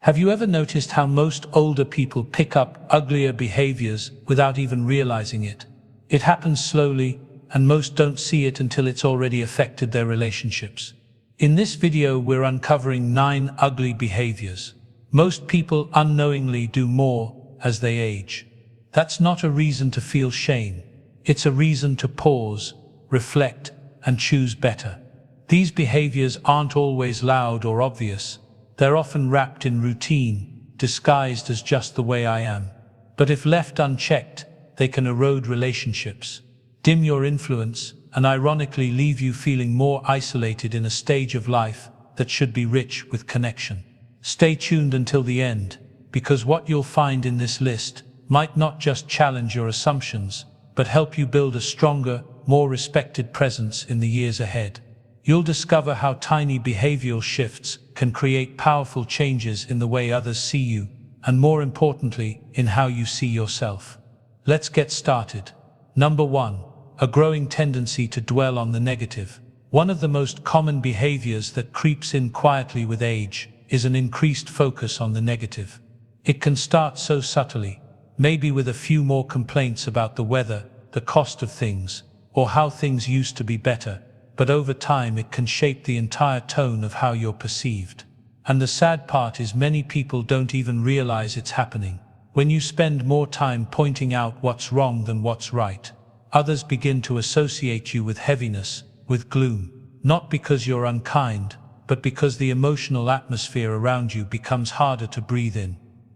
Have you ever noticed how most older people pick up uglier behaviors without even realizing it? It happens slowly, and most don't see it until it's already affected their relationships. In this video, we're uncovering 9 ugly behaviors most people unknowingly do more as they age. That's not a reason to feel shame. It's a reason to pause, reflect, and choose better. These behaviors aren't always loud or obvious. They're often wrapped in routine, disguised as just the way I am. But if left unchecked, they can erode relationships, dim your influence, and ironically leave you feeling more isolated in a stage of life that should be rich with connection. Stay tuned until the end, because what you'll find in this list might not just challenge your assumptions, but help you build a stronger, more respected presence in the years ahead. You'll discover how tiny behavioral shifts can create powerful changes in the way others see you, and more importantly, in how you see yourself. Let's get started. Number 1. A growing tendency to dwell on the negative. One of the most common behaviors that creeps in quietly with age is an increased focus on the negative. It can start so subtly, maybe with a few more complaints about the weather, the cost of things, or how things used to be better, but over time it can shape the entire tone of how you're perceived. And the sad part is many people don't even realize it's happening. When you spend more time pointing out what's wrong than what's right, others begin to associate you with heaviness, with gloom, not because you're unkind, but because the emotional atmosphere around you becomes harder to breathe in.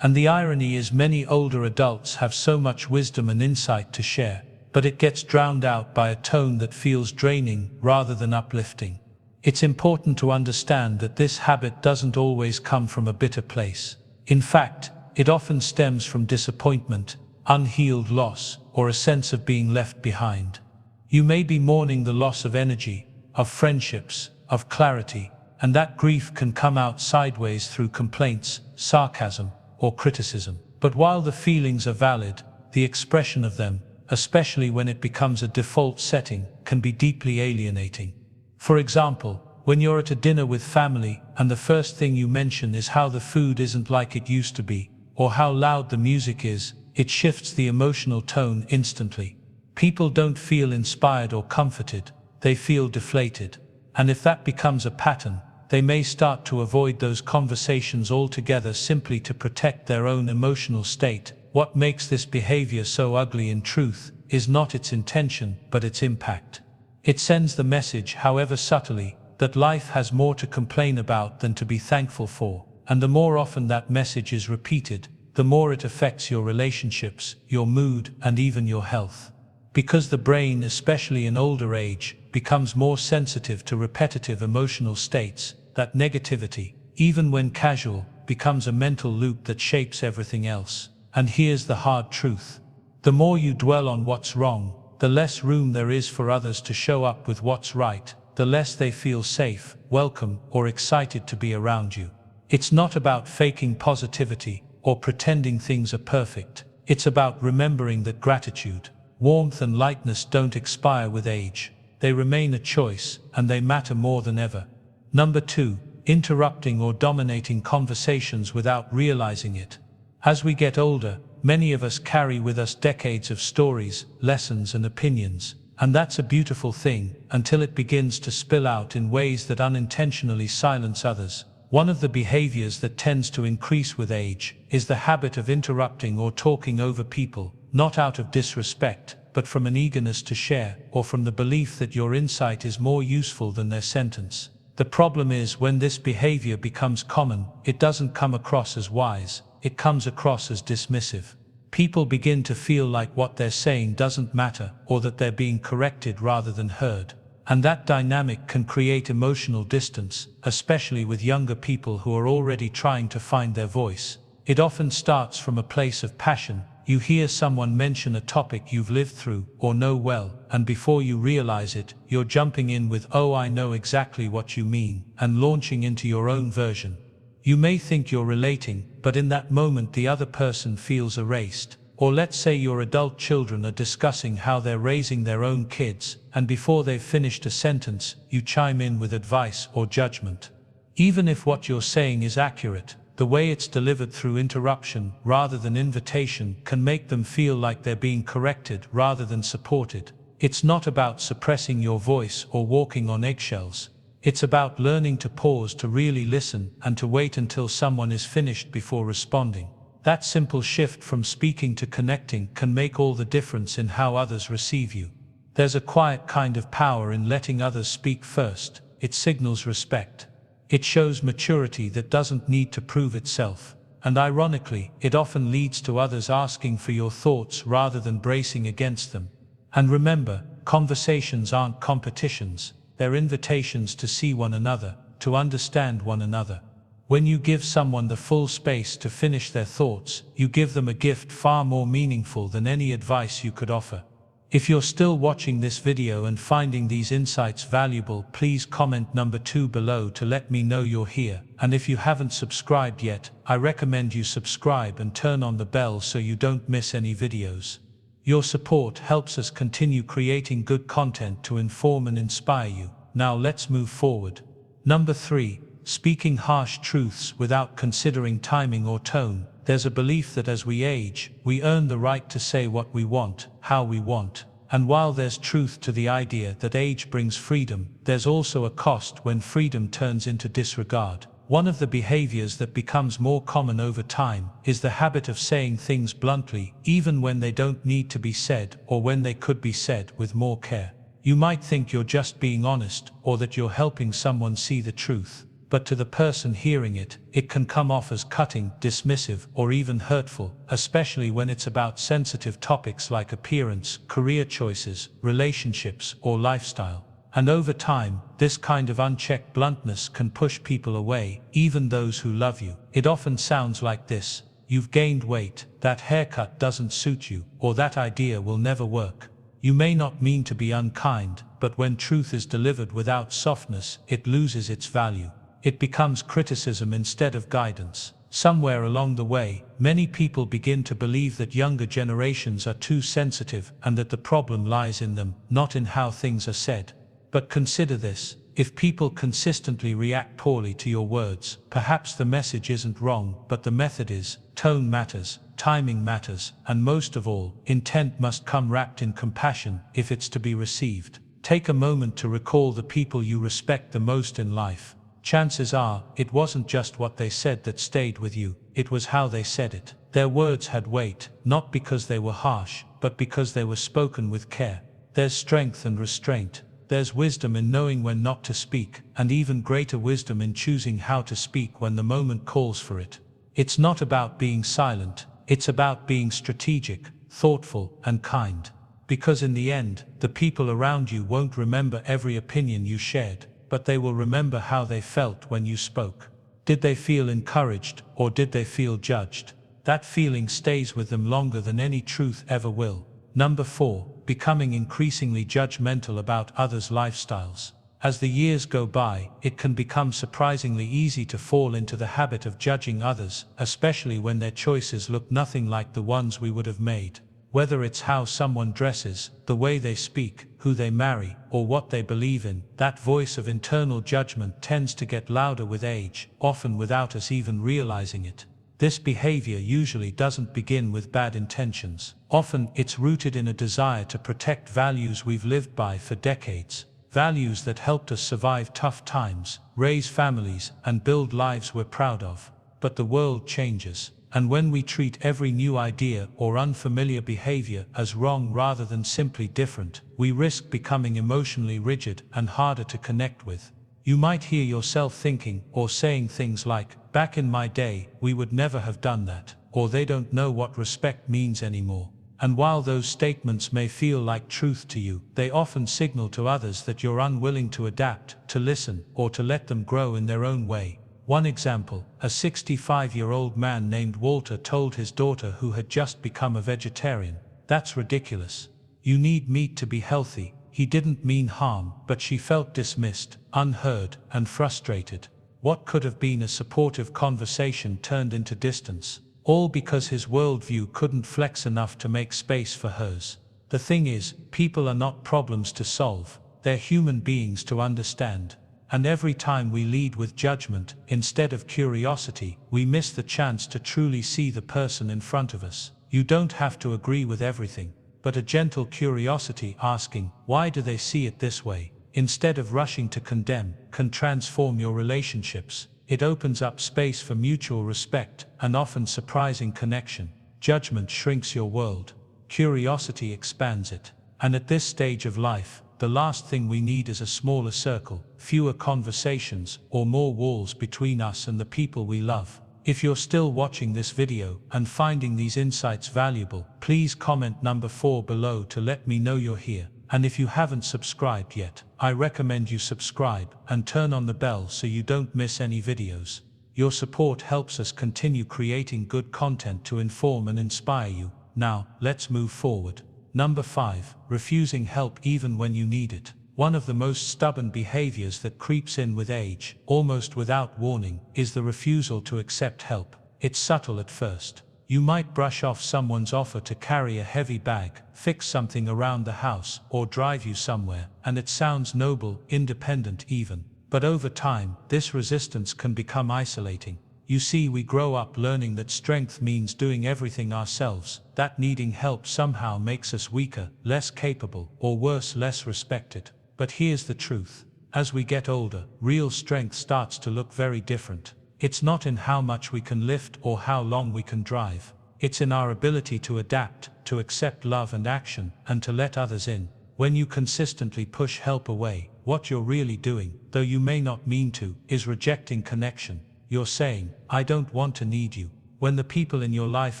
And the irony is many older adults have so much wisdom and insight to share, but it gets drowned out by a tone that feels draining rather than uplifting. It's important to understand that this habit doesn't always come from a bitter place. In fact, it often stems from disappointment, unhealed loss, or a sense of being left behind. You may be mourning the loss of energy, of friendships, of clarity, and that grief can come out sideways through complaints, sarcasm, or criticism. But while the feelings are valid, the expression of them, especially when it becomes a default setting, can be deeply alienating. For example, when you're at a dinner with family and the first thing you mention is how the food isn't like it used to be, or how loud the music is, it shifts the emotional tone instantly. People don't feel inspired or comforted, they feel deflated. And if that becomes a pattern, they may start to avoid those conversations altogether simply to protect their own emotional state. What makes this behavior so ugly in truth is not its intention, but its impact. It sends the message, however subtly, that life has more to complain about than to be thankful for. And the more often that message is repeated, the more it affects your relationships, your mood, and even your health. Because the brain, especially in older age, becomes more sensitive to repetitive emotional states, that negativity, even when casual, becomes a mental loop that shapes everything else. And here's the hard truth. The more you dwell on what's wrong, the less room there is for others to show up with what's right, the less they feel safe, welcome, or excited to be around you. It's not about faking positivity or pretending things are perfect. It's about remembering that gratitude, warmth, and lightness don't expire with age. They remain a choice, and they matter more than ever. Number 2. Interrupting or dominating conversations without realizing it. As we get older, many of us carry with us decades of stories, lessons, and opinions. And that's a beautiful thing, until it begins to spill out in ways that unintentionally silence others. One of the behaviors that tends to increase with age is the habit of interrupting or talking over people, not out of disrespect, but from an eagerness to share, or from the belief that your insight is more useful than their sentence. The problem is, when this behavior becomes common, it doesn't come across as wise, it comes across as dismissive. People begin to feel like what they're saying doesn't matter, or that they're being corrected rather than heard. And that dynamic can create emotional distance, especially with younger people who are already trying to find their voice. It often starts from a place of passion. You hear someone mention a topic you've lived through or know well, and before you realize it, you're jumping in with, "Oh, I know exactly what you mean," and launching into your own version. You may think you're relating, but in that moment the other person feels erased. Or let's say your adult children are discussing how they're raising their own kids, and before they've finished a sentence, you chime in with advice or judgment. Even if what you're saying is accurate, The way it's delivered through interruption rather than invitation can make them feel like they're being corrected rather than supported. It's not about suppressing your voice or walking on eggshells. It's about learning to pause, to really listen, and to wait until someone is finished before responding. That simple shift from speaking to connecting can make all the difference in how others receive you. There's a quiet kind of power in letting others speak first. It signals respect. It shows maturity that doesn't need to prove itself. And ironically, it often leads to others asking for your thoughts rather than bracing against them. And remember, conversations aren't competitions. They're invitations to see one another, to understand one another. When you give someone the full space to finish their thoughts, you give them a gift far more meaningful than any advice you could offer. If you're still watching this video and finding these insights valuable, please comment number 2 below to let me know you're here. And if you haven't subscribed yet, I recommend you subscribe and turn on the bell so you don't miss any videos. Your support helps us continue creating good content to inform and inspire you. Now let's move forward. Number 3. Speaking harsh truths without considering timing or tone. There's a belief that as we age, we earn the right to say what we want, how we want. And while there's truth to the idea that age brings freedom, there's also a cost when freedom turns into disregard. One of the behaviors that becomes more common over time is the habit of saying things bluntly, even when they don't need to be said or when they could be said with more care. You might think you're just being honest or that you're helping someone see the truth. But to the person hearing it, it can come off as cutting, dismissive, or even hurtful, especially when it's about sensitive topics like appearance, career choices, relationships, or lifestyle. And over time, this kind of unchecked bluntness can push people away, even those who love you. It often sounds like this: you've gained weight, that haircut doesn't suit you, or that idea will never work. You may not mean to be unkind, but when truth is delivered without softness, it loses its value. It becomes criticism instead of guidance. Somewhere along the way, many people begin to believe that younger generations are too sensitive and that the problem lies in them, not in how things are said. But consider this: if people consistently react poorly to your words, perhaps the message isn't wrong, but the method is. Tone matters, timing matters, and most of all, intent must come wrapped in compassion if it's to be received. Take a moment to recall the people you respect the most in life. Chances are, it wasn't just what they said that stayed with you, it was how they said it. Their words had weight, not because they were harsh, but because they were spoken with care. There's strength and restraint. There's wisdom in knowing when not to speak, and even greater wisdom in choosing how to speak when the moment calls for it. It's not about being silent, it's about being strategic, thoughtful, and kind. Because in the end, the people around you won't remember every opinion you shared, but they will remember how they felt when you spoke. Did they feel encouraged, or did they feel judged? That feeling stays with them longer than any truth ever will. Number 4. Becoming increasingly judgmental about others' lifestyles. As the years go by, it can become surprisingly easy to fall into the habit of judging others, especially when their choices look nothing like the ones we would have made. Whether it's how someone dresses, the way they speak, who they marry, or what they believe in, that voice of internal judgment tends to get louder with age, often without us even realizing it. This behavior usually doesn't begin with bad intentions. Often, it's rooted in a desire to protect values we've lived by for decades. Values that helped us survive tough times, raise families, and build lives we're proud of. But the world changes. And when we treat every new idea or unfamiliar behavior as wrong rather than simply different, we risk becoming emotionally rigid and harder to connect with. You might hear yourself thinking or saying things like, "Back in my day, we would never have done that," or "They don't know what respect means anymore." And while those statements may feel like truth to you, they often signal to others that you're unwilling to adapt, to listen, or to let them grow in their own way. One example: a 65-year-old man named Walter told his daughter, who had just become a vegetarian, "That's ridiculous. You need meat to be healthy." He didn't mean harm, but she felt dismissed, unheard, and frustrated. What could have been a supportive conversation turned into distance, all because his worldview couldn't flex enough to make space for hers. The thing is, people are not problems to solve, they're human beings to understand. And every time we lead with judgment instead of curiosity, we miss the chance to truly see the person in front of us. You don't have to agree with everything, but a gentle curiosity asking, why do they see it this way, instead of rushing to condemn, can transform your relationships. It opens up space for mutual respect and often surprising connection. Judgment shrinks your world. Curiosity expands it. And at this stage of life, the last thing we need is a smaller circle, fewer conversations, or more walls between us and the people we love. If you're still watching this video and finding these insights valuable, please comment number 4 below to let me know you're here. And if you haven't subscribed yet, I recommend you subscribe and turn on the bell so you don't miss any videos. Your support helps us continue creating good content to inform and inspire you. Now, let's move forward. Number 5. Refusing help even when you need it. One of the most stubborn behaviors that creeps in with age, almost without warning, is the refusal to accept help. It's subtle at first. You might brush off someone's offer to carry a heavy bag, fix something around the house, or drive you somewhere, and it sounds noble, independent even. But over time, this resistance can become isolating. You see, we grow up learning that strength means doing everything ourselves, that needing help somehow makes us weaker, less capable, or worse, less respected. But here's the truth. As we get older, real strength starts to look very different. It's not in how much we can lift or how long we can drive. It's in our ability to adapt, to accept love and action, and to let others in. When you consistently push help away, what you're really doing, though you may not mean to, is rejecting connection. You're saying, I don't want to need you, when the people in your life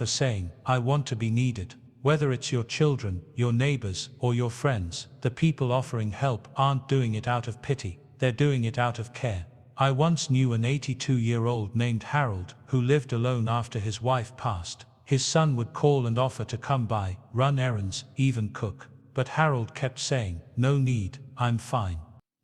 are saying, I want to be needed. Whether it's your children, your neighbors, or your friends, the people offering help aren't doing it out of pity, they're doing it out of care. I once knew an 82-year-old named Harold, who lived alone after his wife passed. His son would call and offer to come by, run errands, even cook. But Harold kept saying, no need, I'm fine.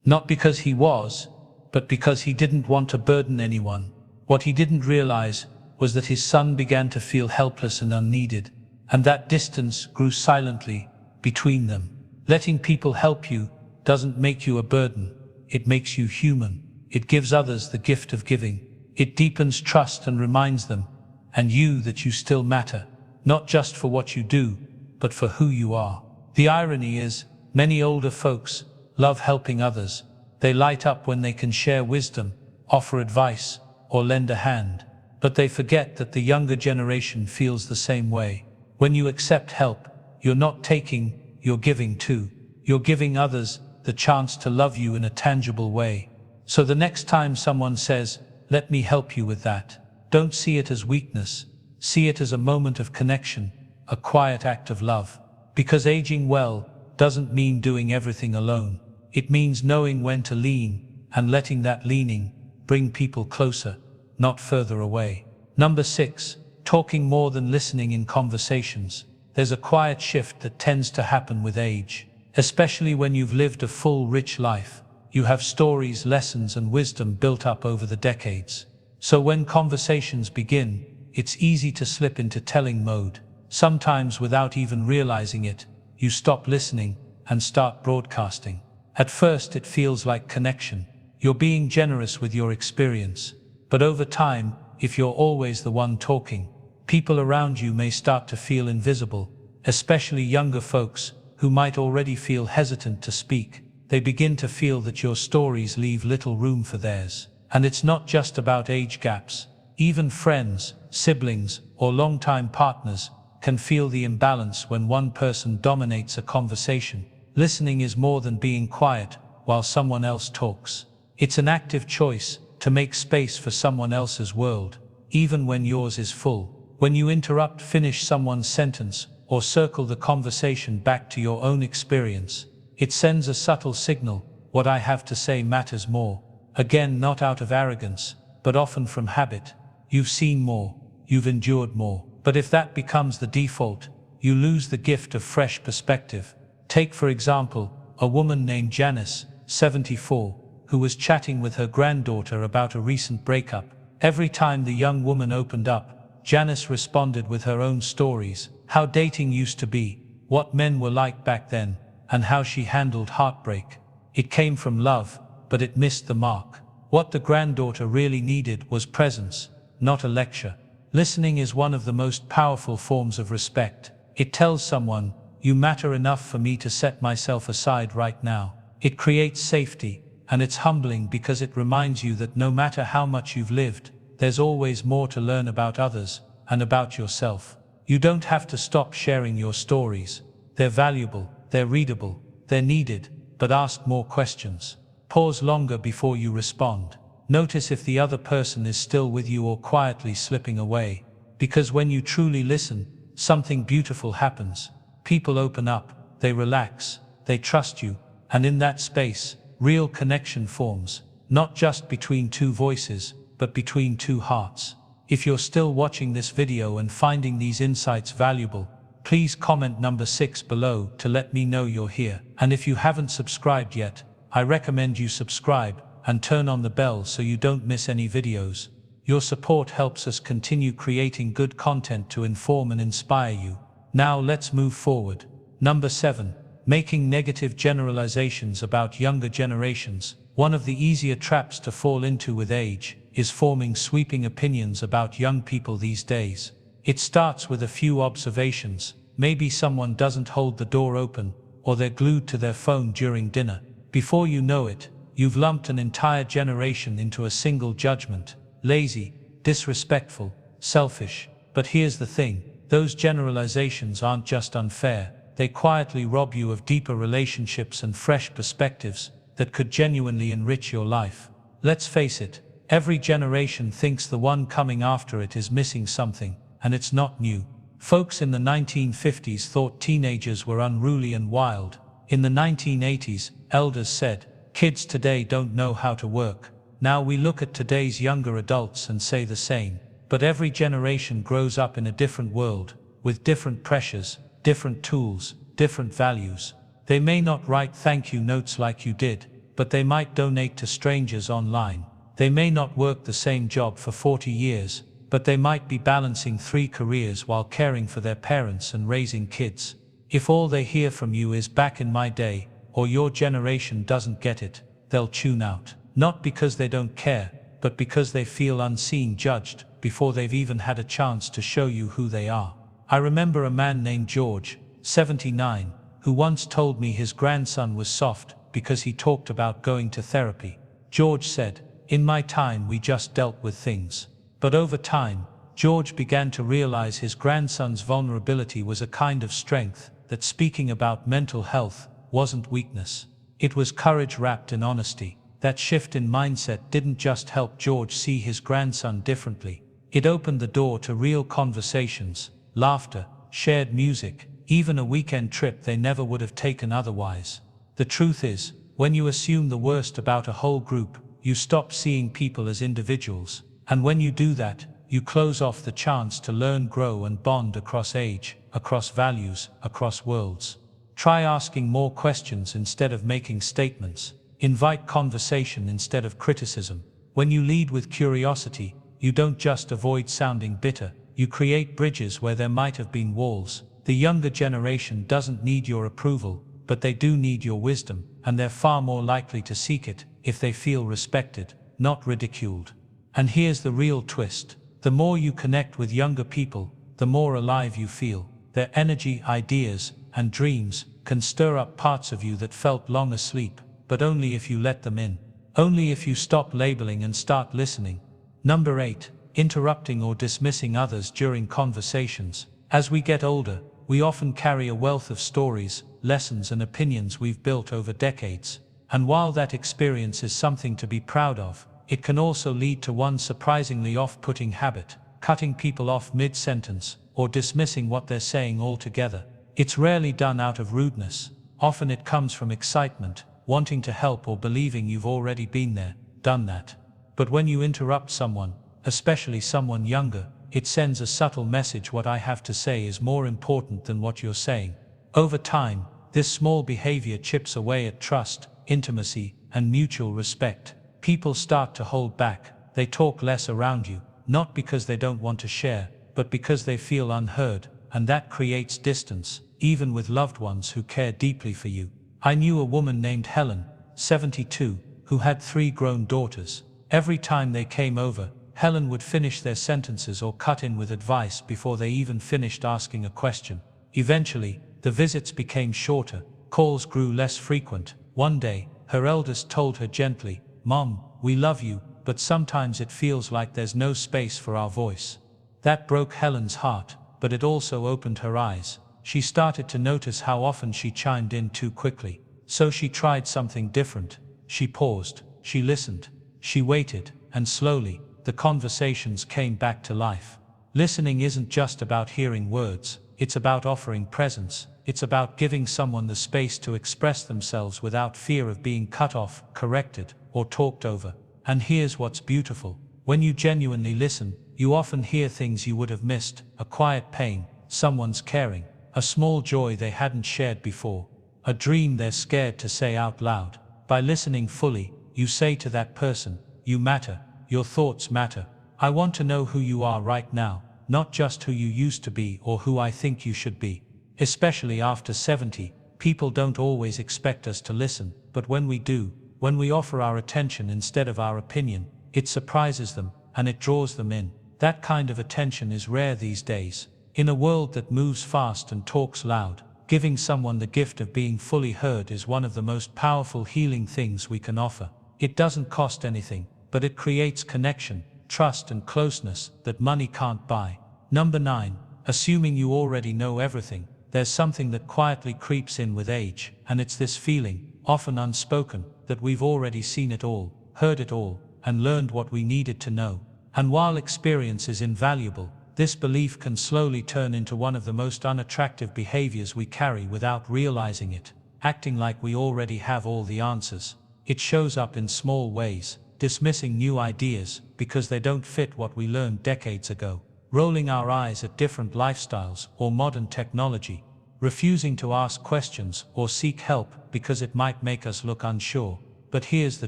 Not because he was, but because he didn't want to burden anyone. What he didn't realize was that his son began to feel helpless and unneeded, and that distance grew silently between them. Letting people help you doesn't make you a burden, it makes you human. It gives others the gift of giving. It deepens trust and reminds them, and you, that you still matter, not just for what you do, but for who you are. The irony is, many older folks love helping others. They light up when they can share wisdom, offer advice, or lend a hand. But they forget that the younger generation feels the same way. When you accept help, you're not taking, you're giving too. You're giving others the chance to love you in a tangible way. So the next time someone says, let me help you with that, don't see it as weakness. See it as a moment of connection, a quiet act of love. Because aging well doesn't mean doing everything alone. It means knowing when to lean, and letting that leaning bring people closer, not further away. Number 6. Talking more than listening in conversations. There's a quiet shift that tends to happen with age. Especially when you've lived a full, rich life. You have stories, lessons, and wisdom built up over the decades. So when conversations begin, it's easy to slip into telling mode. Sometimes without even realizing it, you stop listening and start broadcasting. At first it feels like connection. You're being generous with your experience. But over time, if you're always the one talking, people around you may start to feel invisible, especially younger folks who might already feel hesitant to speak. They begin to feel that your stories leave little room for theirs. And it's not just about age gaps. Even friends, siblings, or longtime partners can feel the imbalance when one person dominates a conversation. Listening is more than being quiet while someone else talks. It's an active choice to make space for someone else's world, even when yours is full. When you interrupt, finish someone's sentence, or circle the conversation back to your own experience, it sends a subtle signal: what I have to say matters more. Again, not out of arrogance, but often from habit. You've seen more, you've endured more. But if that becomes the default, you lose the gift of fresh perspective. Take, for example, a woman named Janice, 74, who was chatting with her granddaughter about a recent breakup. Every time the young woman opened up, Janice responded with her own stories: how dating used to be, what men were like back then, and how she handled heartbreak. It came from love, but it missed the mark. What the granddaughter really needed was presence, not a lecture. Listening is one of the most powerful forms of respect. It tells someone, "You matter enough for me to set myself aside right now." It creates safety, and it's humbling because it reminds you that no matter how much you've lived, there's always more to learn about others and about yourself. You don't have to stop sharing your stories. They're valuable, they're readable, they're needed, but ask more questions. Pause longer before you respond. Notice if the other person is still with you or quietly slipping away. Because when you truly listen, something beautiful happens. People open up, they relax, they trust you, and in that space, real connection forms, not just between two voices, but between two hearts. If you're still watching this video and finding these insights valuable, please comment number 6 below to let me know you're here. And if you haven't subscribed yet, I recommend you subscribe and turn on the bell so you don't miss any videos. Your support helps us continue creating good content to inform and inspire you. Now let's move forward. Number 7. Making negative generalizations about younger generations. One of the easier traps to fall into with age is forming sweeping opinions about young people these days. It starts with a few observations. Maybe someone doesn't hold the door open, or they're glued to their phone during dinner. Before you know it, you've lumped an entire generation into a single judgment: lazy, disrespectful, selfish. But here's the thing, those generalizations aren't just unfair, they quietly rob you of deeper relationships and fresh perspectives that could genuinely enrich your life. Let's face it, every generation thinks the one coming after it is missing something, and it's not new. Folks in the 1950s thought teenagers were unruly and wild. In the 1980s, elders said, "Kids today don't know how to work." Now we look at today's younger adults and say the same. But every generation grows up in a different world, with different pressures, different tools, different values. They may not write thank you notes like you did, but they might donate to strangers online. They may not work the same job for 40 years, but they might be balancing 3 careers while caring for their parents and raising kids. If all they hear from you is "back in my day," or "your generation doesn't get it," they'll tune out. Not because they don't care, but because they feel unseen, judged, before they've even had a chance to show you who they are. I remember a man named George, 79, who once told me his grandson was soft because he talked about going to therapy. George said, "In my time we just dealt with things." But over time, George began to realize his grandson's vulnerability was a kind of strength, that speaking about mental health wasn't weakness. It was courage wrapped in honesty. That shift in mindset didn't just help George see his grandson differently. It opened the door to real conversations, laughter, shared music, even a weekend trip they never would have taken otherwise. The truth is, when you assume the worst about a whole group, you stop seeing people as individuals. And when you do that, you close off the chance to learn, grow, and bond across age, across values, across worlds. Try asking more questions instead of making statements. Invite conversation instead of criticism. When you lead with curiosity, you don't just avoid sounding bitter, you create bridges where there might have been walls. The younger generation doesn't need your approval, but they do need your wisdom, and they're far more likely to seek it if they feel respected, not ridiculed. And here's the real twist. The more you connect with younger people, the more alive you feel. Their energy, ideas, and dreams can stir up parts of you that felt long asleep, but only if you let them in. Only if you stop labeling and start listening. Number 8. Interrupting or dismissing others during conversations. As we get older, we often carry a wealth of stories, lessons, and opinions we've built over decades. And while that experience is something to be proud of, it can also lead to one surprisingly off-putting habit: cutting people off mid-sentence, or dismissing what they're saying altogether. It's rarely done out of rudeness. Often it comes from excitement, wanting to help, or believing you've already been there, done that. But when you interrupt someone, especially someone younger, it sends a subtle message: what I have to say is more important than what you're saying. Over time, this small behavior chips away at trust, intimacy, and mutual respect. People start to hold back. They talk less around you, not because they don't want to share, but because they feel unheard, and that creates distance, even with loved ones who care deeply for you. I knew a woman named Helen, 72, who had 3 grown daughters. Every time they came over, Helen would finish their sentences or cut in with advice before they even finished asking a question. Eventually, the visits became shorter, calls grew less frequent. One day, her eldest told her gently, "Mom, we love you, but sometimes it feels like there's no space for our voice." That broke Helen's heart, but it also opened her eyes. She started to notice how often she chimed in too quickly. So she tried something different. She paused, she listened, she waited, and slowly, the conversations came back to life. Listening isn't just about hearing words, it's about offering presence. It's about giving someone the space to express themselves without fear of being cut off, corrected, or talked over. And here's what's beautiful. When you genuinely listen, you often hear things you would have missed: a quiet pain, someone's caring, a small joy they hadn't shared before, a dream they're scared to say out loud. By listening fully, you say to that person, "You matter, your thoughts matter. I want to know who you are right now, not just who you used to be or who I think you should be." Especially after 70, people don't always expect us to listen, but when we do, when we offer our attention instead of our opinion, it surprises them, and it draws them in. That kind of attention is rare these days. In a world that moves fast and talks loud, giving someone the gift of being fully heard is one of the most powerful healing things we can offer. It doesn't cost anything, but it creates connection, trust, and closeness that money can't buy. Number 9. Assuming you already know everything. There's something that quietly creeps in with age, and it's this feeling, often unspoken, that we've already seen it all, heard it all, and learned what we needed to know. And while experience is invaluable, this belief can slowly turn into one of the most unattractive behaviors we carry without realizing it, acting like we already have all the answers. It shows up in small ways: dismissing new ideas because they don't fit what we learned decades ago, rolling our eyes at different lifestyles or modern technology, refusing to ask questions or seek help because it might make us look unsure. But here's the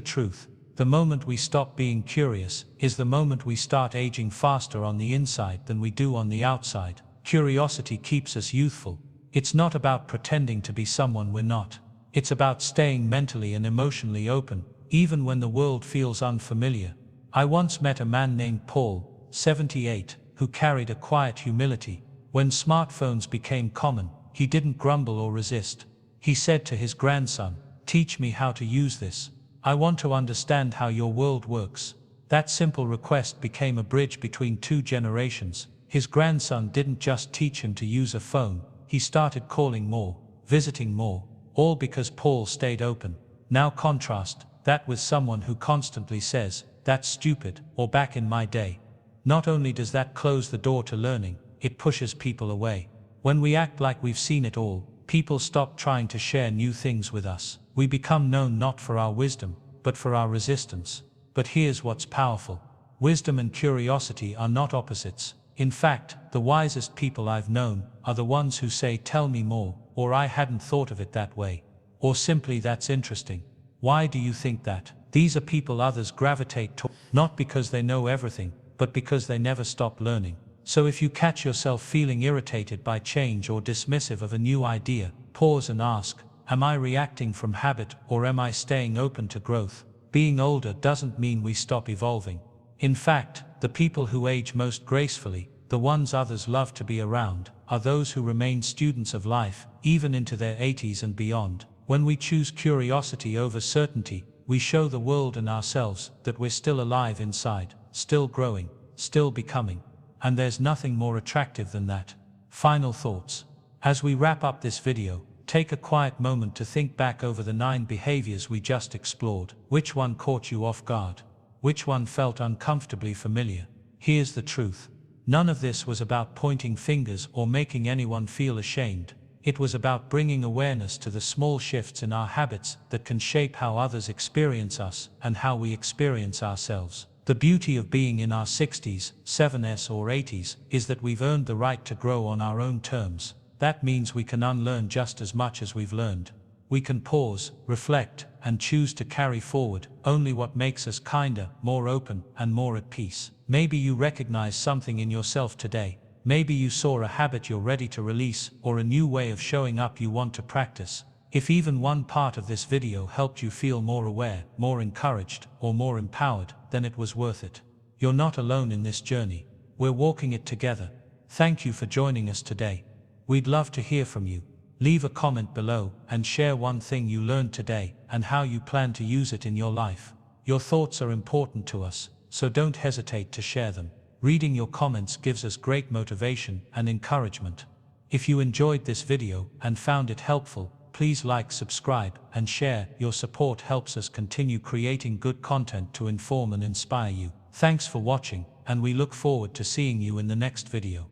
truth: the moment we stop being curious is the moment we start aging faster on the inside than we do on the outside. Curiosity keeps us youthful. It's not about pretending to be someone we're not. It's about staying mentally and emotionally open, even when the world feels unfamiliar. I once met a man named Paul, 78, who carried a quiet humility. When smartphones became common, he didn't grumble or resist. He said to his grandson, "Teach me how to use this. I want to understand how your world works." That simple request became a bridge between 2 generations. His grandson didn't just teach him to use a phone, he started calling more, visiting more, all because Paul stayed open. Now contrast that with someone who constantly says, "That's stupid," or "back in my day." Not only does that close the door to learning, it pushes people away. When we act like we've seen it all, people stop trying to share new things with us. We become known not for our wisdom, but for our resistance. But here's what's powerful: wisdom and curiosity are not opposites. In fact, the wisest people I've known are the ones who say, "Tell me more," or "I hadn't thought of it that way," or simply, "That's interesting." Why do you think that? These are people others gravitate toward, not because they know everything, but because they never stop learning. So if you catch yourself feeling irritated by change or dismissive of a new idea, pause and ask, am I reacting from habit or am I staying open to growth? Being older doesn't mean we stop evolving. In fact, the people who age most gracefully, the ones others love to be around, are those who remain students of life, even into their 80s and beyond. When we choose curiosity over certainty, we show the world and ourselves that we're still alive inside, still growing, still becoming. And there's nothing more attractive than that. Final thoughts. As we wrap up this video, take a quiet moment to think back over the 9 behaviors we just explored. Which one caught you off guard? Which one felt uncomfortably familiar? Here's the truth: none of this was about pointing fingers or making anyone feel ashamed. It was about bringing awareness to the small shifts in our habits that can shape how others experience us and how we experience ourselves. The beauty of being in our 60s, 70s, or 80s is that we've earned the right to grow on our own terms. That means we can unlearn just as much as we've learned. We can pause, reflect, and choose to carry forward only what makes us kinder, more open, and more at peace. Maybe you recognize something in yourself today. Maybe you saw a habit you're ready to release, or a new way of showing up you want to practice. If even one part of this video helped you feel more aware, more encouraged, or more empowered, then it was worth it. You're not alone in this journey. We're walking it together. Thank you for joining us today. We'd love to hear from you. Leave a comment below and share one thing you learned today and how you plan to use it in your life. Your thoughts are important to us, so don't hesitate to share them. Reading your comments gives us great motivation and encouragement. If you enjoyed this video and found it helpful, please like, subscribe, and share. Your support helps us continue creating good content to inform and inspire you. Thanks for watching, and we look forward to seeing you in the next video.